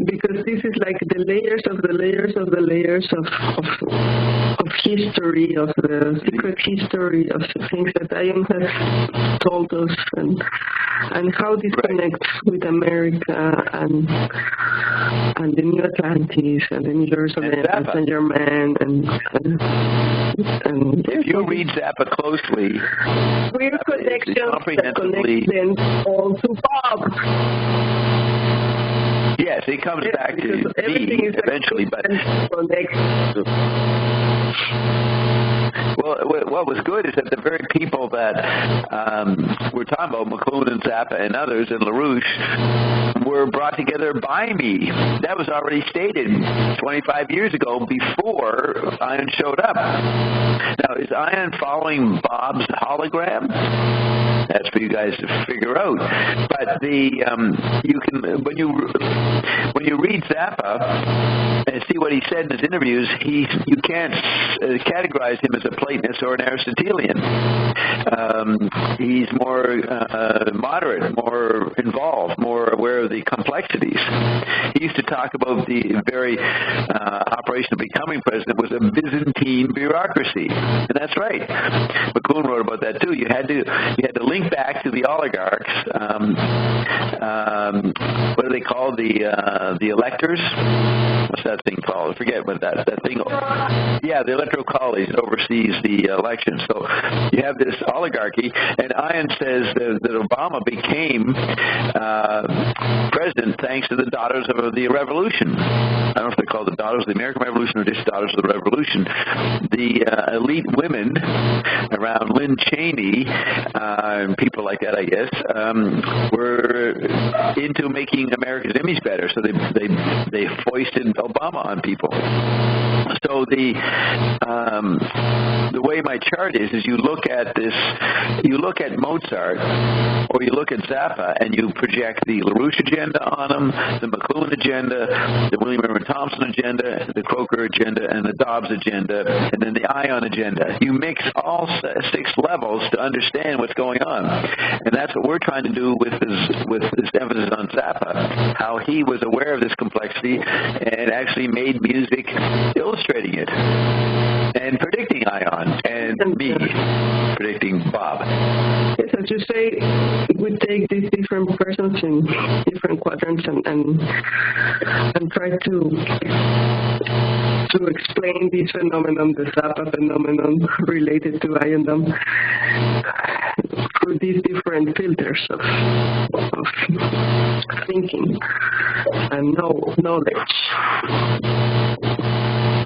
Speaker 1: because this is like the layers of the layers of the layers of history, of the secret history of the things that Ion has told us, and how this connects with America and the New Atlantis and the New Jerusalem and Saint Germain and
Speaker 2: if you read Zappa closely,
Speaker 1: weird connections that connect them all to Bob.
Speaker 2: Yes, it comes back to me eventually, but well, what was good is that the very people that we're talking about, McLuhan and Zappa and others, and LaRouche, were brought together by me. That was already stated 25 years ago, before Ion showed up. Now, is Ion following Bob's hologram? That's for you guys to figure out. But you can, when you read Zappa and see what he said in his interviews, you can't categorize him as a Platonist or an Aristotelian. He's more moderate, more involved, more aware of the complexities. He used to talk about the very operation of becoming president was a Byzantine bureaucracy, and that's right. McLuhan wrote about that too. You had to link back to the oligarchs. What do they call the electors? What's that thing called? I forget what that thing. Yeah, the electoral college that oversees the elections. So you have this oligarchy, and Ion says that Obama became president thanks to the daughters of the revolution. I don't know if they're called the daughters of the American Revolution or just daughters of the revolution. The elite women around Lynn Cheney and people like that, I guess, were into making America's image better, so they foisted Obama on people. So the way my chart is you look at Mozart or you look at Zappa and you project the LaRouche agenda on them, the McLuhan agenda, the William Irwin Thompson agenda, the Croker agenda, and the Dobbs agenda, and then the Ion agenda. You mix all 6 levels to understand what's going on, and that's what we're trying to do with this emphasis on Zappa, how he was aware of this complexity and actually made music illustrating it and predicting Ion and me predicting Bob.
Speaker 1: Yes, as you say, we take these different persons in different quadrants and try to explain this phenomenon, the Zappa phenomenon related to Iondom, through these different filters of thinking and knowledge.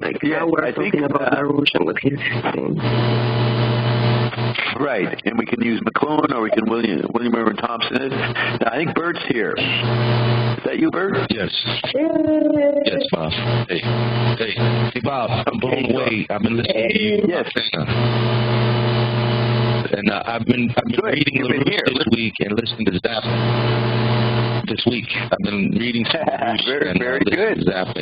Speaker 1: Like now we're talking about LaRouche and what he's saying.
Speaker 2: Right, and we can use McLuhan or we can William Irwin Thompson. Now, I think Bert's here. Is that you, Bert?
Speaker 4: Yes. Yes, Bob. Hey, Bob. I'm blown away. I've been listening to you.
Speaker 2: Yes.
Speaker 4: And I've been reading LaRouche this week and listening to Zappa. This week, I've been reading some
Speaker 2: very good.
Speaker 4: Zappa,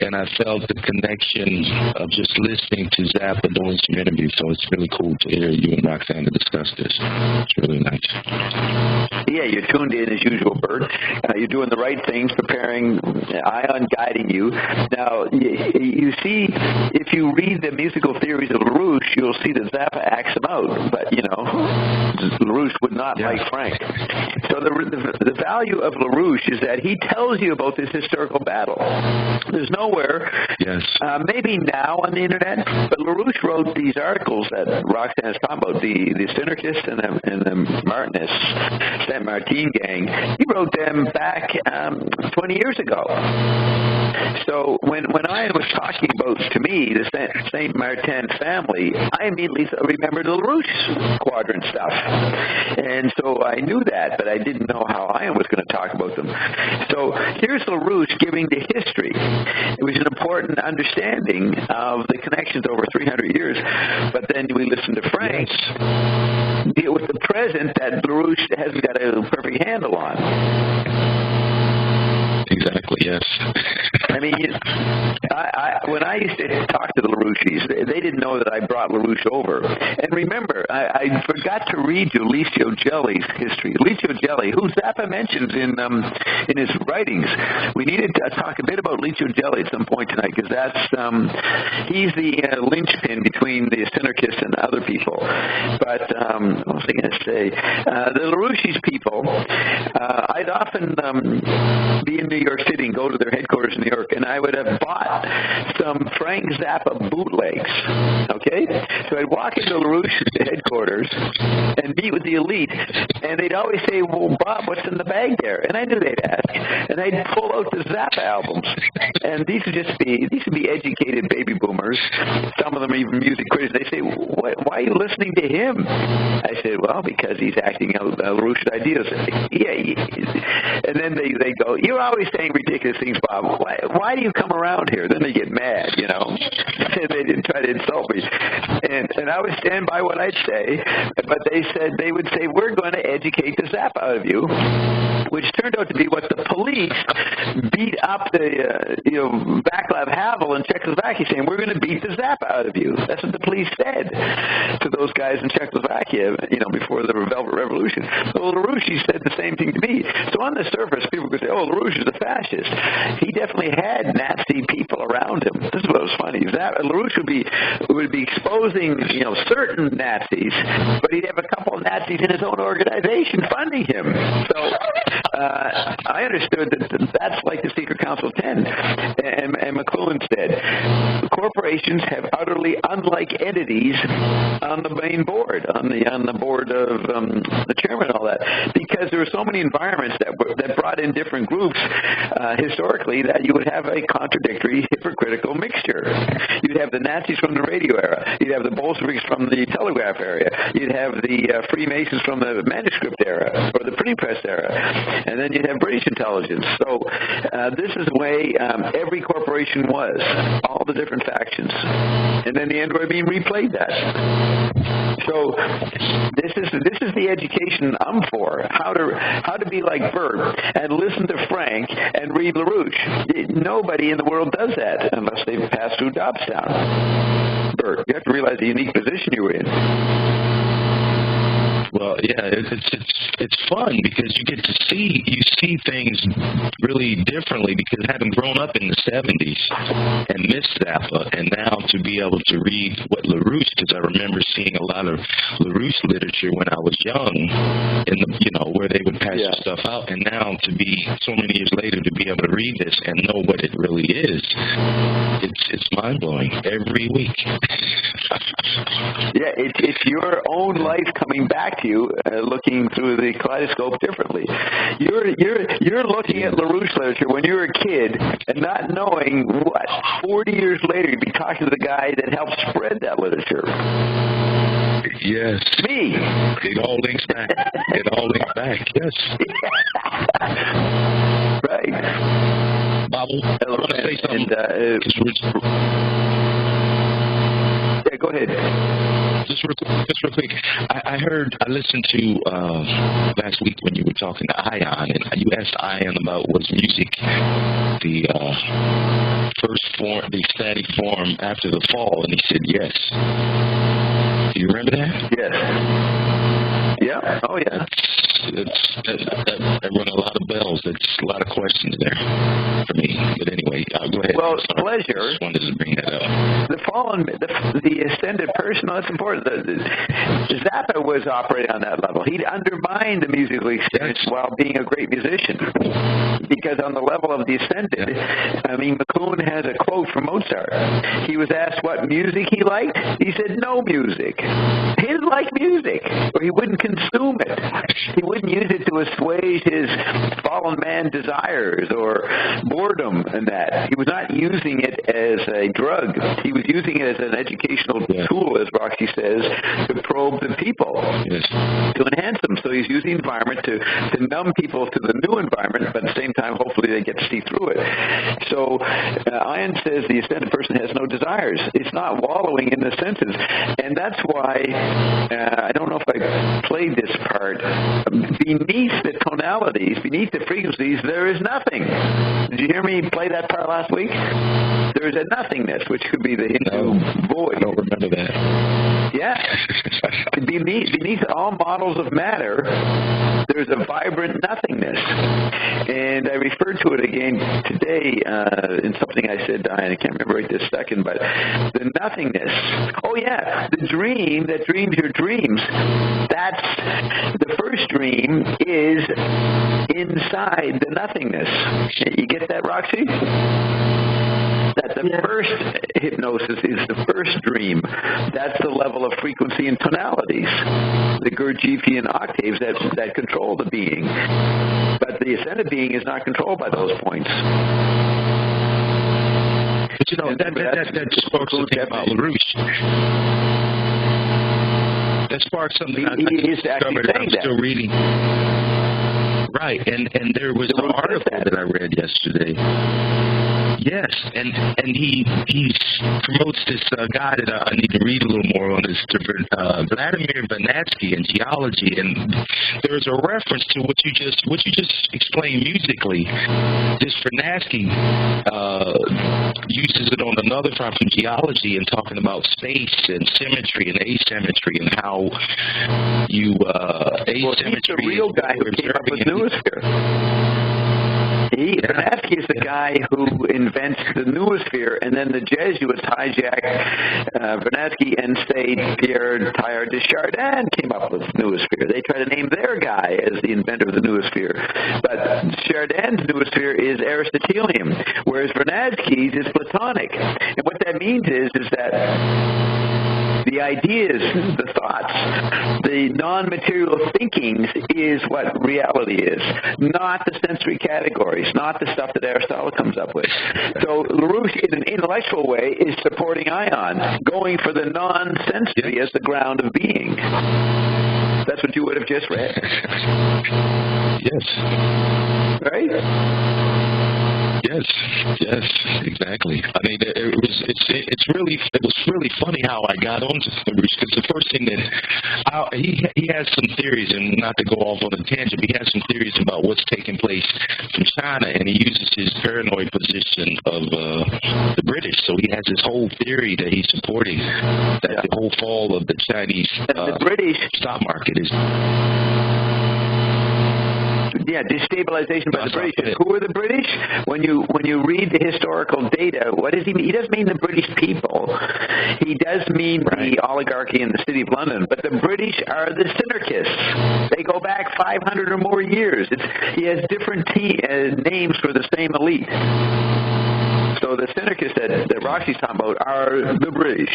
Speaker 4: and I felt the connection of just listening to Zappa doing some interviews. So it's really cool to hear you and Roxana discuss this. It's really nice.
Speaker 2: Yeah, you're tuned in as usual, Bert. You're doing the right things, preparing, Ion guiding you. Now, you see, if you read the musical theories of LaRouche, you'll see that Zappa acts them out. But LaRouche would not like Frank. So the value of LaRouche is that he tells you about this historical battle. There's nowhere, maybe now on the internet, but LaRouche wrote these articles that Roxana is talking about, the Synarchists and the Martinists, Saint Martin gang. He wrote them back 20 years ago. So when I was talking about, to me, the Saint Martin family, I immediately remembered the LaRouche quadrant stuff. And so I knew that, but I didn't know how I was going to talk about them. So here's LaRouche giving the history. It was an important understanding of the connections over 300 years. But then we listen to Frank deal with the present that LaRouche hasn't got a perfect handle on.
Speaker 4: Exactly, yes.
Speaker 2: I mean, when I used to talk to the LaRouches, they didn't know that I brought LaRouche over. And remember, I forgot to read you Licio Gelli's history. Licio Gelli, who Zappa mentions in his writings. We needed to talk a bit about Licio Gelli at some point tonight, because he's the linchpin between the Synarchists and other people. But what was I going to say? The LaRouche's people, I'd often be in New York City and go to their headquarters in New York, and I would have bought some Frank Zappa bootlegs, okay? So I'd walk into LaRouche's headquarters and meet with the elite, and they'd always say, well, Bob, what's in the bag there? And I knew they'd ask. And I'd pull out the Zappa albums, and these would be educated baby boomers. Some of them are even music critics. They say, why are you listening to him? I said, well, because he's acting out LaRouche's ideas. Yeah. And then they go, you're always saying ridiculous things, Bob. Why do you come around here? Then they get mad, And they didn't try to insult me. And I would stand by what I'd say, but they would say, we're going to educate the Zappa out of you, which turned out to be what the police beat up the, Václav Havel in Czechoslovakia, saying, we're going to beat the Zappa out of you. That's what the police said to those guys in Czechoslovakia, before the Velvet Revolution. Well, LaRouche said the same thing to me. So on the surface, people could say, oh, LaRouche is a fascist. He definitely had Nazi people around him. This is what was funny. LaRouche would be exposing, certain Nazis, but he'd have a couple of Nazis in his own organization funding him. So I understood that's like the Secret Council of 10. And McLuhan said, corporations have utterly unlike entities on the main board, on the board of the chairman and all that, because there were so many environments that brought in different groups historically that you would have a contradictory, hypocritical mixture. You'd have the Nazis from the radio era. You'd have the Bolsheviks from the telegraph era. You'd have the Freemasons from the manuscript era or the printing press era. And then you'd have British intelligence. So this is the way every corporation was, all the different factions. And then the Android beam replayed that. So this is the education I'm for. How to be like Bert and listen to Frank and read LaRouche. Nobody in the world does that unless they've passed through Dobbs. Bert, you have to realize the unique position you were in.
Speaker 4: Well, yeah, it's fun because you get to see things really differently, because having grown up in the 70s and missed Zappa, and now to be able to read what LaRouche, because I remember seeing a lot of LaRouche literature when I was young, in the, where they would pass stuff out, and now to be so many years later to be able to read this and know what it really is, it's mind blowing every week.
Speaker 2: Yeah, it's your own life coming back to you, looking through the kaleidoscope differently. You're looking at LaRouche literature when you were a kid and not knowing what 40 years later you'd be talking to the guy that helped spread that literature.
Speaker 4: Yes.
Speaker 2: Me.
Speaker 4: It all links back. Yes.
Speaker 2: Right.
Speaker 4: Bobble, I want to say something.
Speaker 2: Yeah, go ahead.
Speaker 4: Just real quick. I listened to last week when you were talking to Ion, and you asked Ion about was music the first form, the static form after the fall, and he said yes. Do you remember that?
Speaker 2: Yes. Yeah. Oh, yeah.
Speaker 4: That rung a lot of bells. That's a lot of questions there for me. But anyway, go ahead.
Speaker 2: Well, pleasure.
Speaker 4: I just wanted to bring that up.
Speaker 2: The fallen, the ascended person, that's important. Zappa was operating on that level. He'd undermined the musical experience while being a great musician. Because on the level of the ascended, I mean, McCoon has a quote from Mozart. He was asked what music he liked. He said, no music. He didn't like music, or he wouldn't consume it. He wouldn't use it to assuage his fallen man desires or boredom and that. He was not using it as a drug. He was using it as an educational tool, as Roxy says, to probe the people, to enhance them. So he's using the environment to numb people to the new environment, but at the same time, hopefully they get to see through it. So Ion says the ascended person has no desires. It's not wallowing in the senses. And that's why, I don't know if I played this part, beneath the tonalities, beneath the frequencies, there is nothing. Did you hear me play that part last week? There is a nothingness, which could be the Hindu void.
Speaker 4: I don't remember that.
Speaker 2: Yeah. Beneath all models of matter, there's a vibrant nothingness. And I referred to it again today in something I said, Diane, I can't remember right this second, but the nothingness. Oh, yeah, the dream that dreams your dreams. That's the first dream is inside the nothingness. You get that, Roxy? That the first hypnosis is the first dream. That's the level of frequency and tonalities, the Gurdjieffian octaves that control the being. But the ascended being is not controlled by those points.
Speaker 4: But that sparks something about LaRouche. That sparks something I discovered. I'm still reading. Right, and there was an article that I read yesterday. Yes, and he promotes this guy that I need to read a little more on, this Vladimir Vernadsky in geology, and there's a reference to what you just explained musically. This Vernadsky uses it on another front from geology and talking about space and symmetry and asymmetry and how you asymmetry.
Speaker 2: He's the real guy who came up with noosphere. Vernadsky is the guy who invents the noosphere, and then the Jesuits hijacked Vernadsky and say Pierre Teilhard de Chardin came up with noosphere. They try to name their guy as the inventor of the noosphere. But Chardin's noosphere is Aristotelian, whereas Vernadsky's is Platonic. And what that means is that The ideas, the thoughts, the non-material thinkings is what reality is, not the sensory categories, not the stuff that Aristotle comes up with. So LaRouche, in an intellectual way, is supporting Ion, going for the non-sensory as the ground of being. That's what you would have just read.
Speaker 4: Yes.
Speaker 2: Right?
Speaker 4: Yes, exactly. I mean, it was really funny how I got onto LaRouche, because the first thing that he has some theories, and not to go off on a tangent, but he has some theories about what's taking place in China, and he uses his paranoid position of the British. So he has this whole theory that he's supporting, that the whole fall of the Chinese
Speaker 2: the British
Speaker 4: stock market is.
Speaker 2: Yeah, destabilization by the British. Who are the British? When you read the historical data, what does he mean? He doesn't mean the British people. He does mean the oligarchy in the City of London. But the British are the synarchists. They go back 500 or more years. He has different names for the same elite. So the synarchists that Roxy's talking about are the British.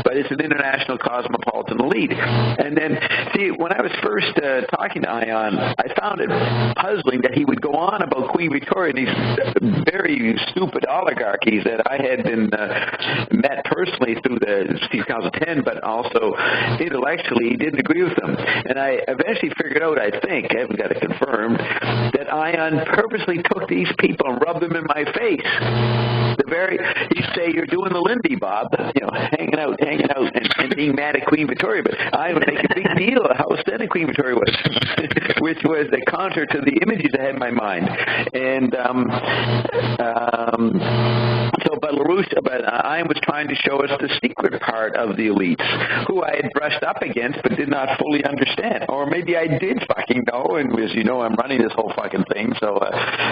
Speaker 2: But it's an international cosmopolitan elite. And then, see, when I was first talking to Ion, I found it puzzling that he would go on about Queen Victoria and these very stupid oligarchies that I had been met personally through the Council 10, but also intellectually didn't agree with them. And I eventually figured out, I think, I haven't got it confirmed, that Ion purposely took these people and rubbed them in my face. He'd say, you're doing the Lindy, Bob, hanging out and being mad at Queen Victoria, but I would make a big deal of how aesthetic Queen Victoria was, which was a counter to the images I had in my mind. And but Ion was trying to show us the secret part of the elites, who I had brushed up against but did not fully understand. Or maybe I did fucking know, and as you know, I'm running this whole fucking thing, so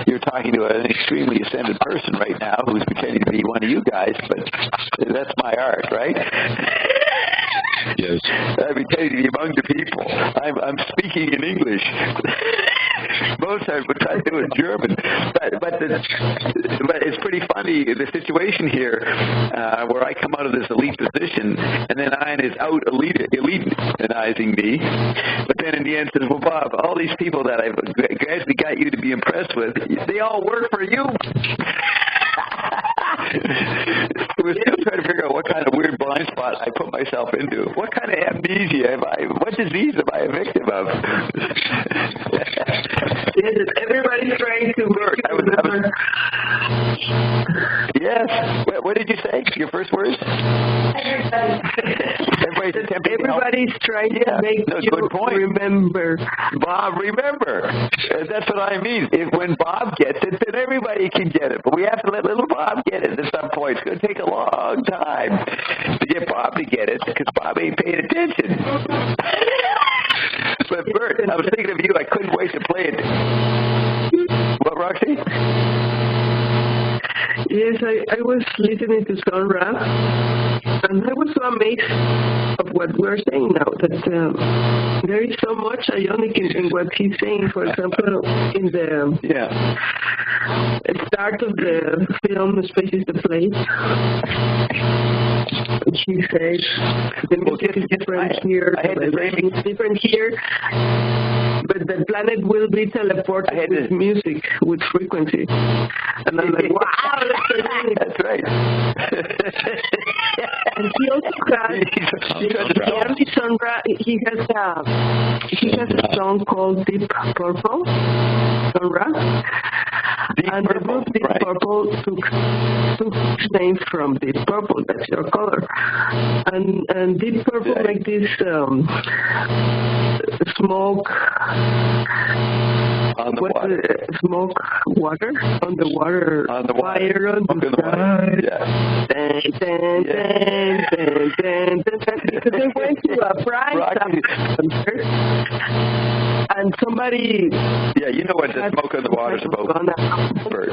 Speaker 2: you're talking to an extremely ascended person right now who's pretending to be one of you guys, but that's my art, right?
Speaker 4: Yes.
Speaker 2: I'm pretending to be among the people. I'm speaking in English. Most times we're trying to do it in German. But it's pretty funny, the situation here, where I come out of this elite position, and then Ion is out elitenizing me, but then in the end says, well, Bob, all these people that I've gradually got you to be impressed with, they all work for you. We're still trying to figure out what kind of weird blind spot I put myself into. What kind of amnesia am I? What disease am I a victim of?
Speaker 1: Everybody's trying to work.
Speaker 2: Yes. What did you say? Your first words? Everybody's
Speaker 1: trying to make you remember.
Speaker 2: Bob, remember. That's what I mean. When Bob gets it, then everybody can get it. But we have to let little Bob get it at some point. It's going to take a long time to get Bob to get it because Bob ain't paying attention. But Bert, I was thinking of you. I couldn't wait to play it. What, Roxy?
Speaker 1: Yes, I was listening to Sonra, and I was so amazed of what we're saying now, that there is so much ionic in what he's saying. For example, in the start of the film Space is the Place, he says the music is different here, the vibration is different here, but the planet will be teleported with music, with frequency. And I'm like, wow,
Speaker 2: that's right.
Speaker 1: And he also has a song called Deep Purple, Sonra. And the group Deep Purple took its name from Deep Purple, that's your color. And Deep Purple make this smoke
Speaker 2: on the water.
Speaker 1: Smoke water on the water.
Speaker 2: On the water.
Speaker 1: Fire on the water. Because they went to a prime concert, and somebody.
Speaker 2: Yeah, you know what the smoke on the water is about. Bert.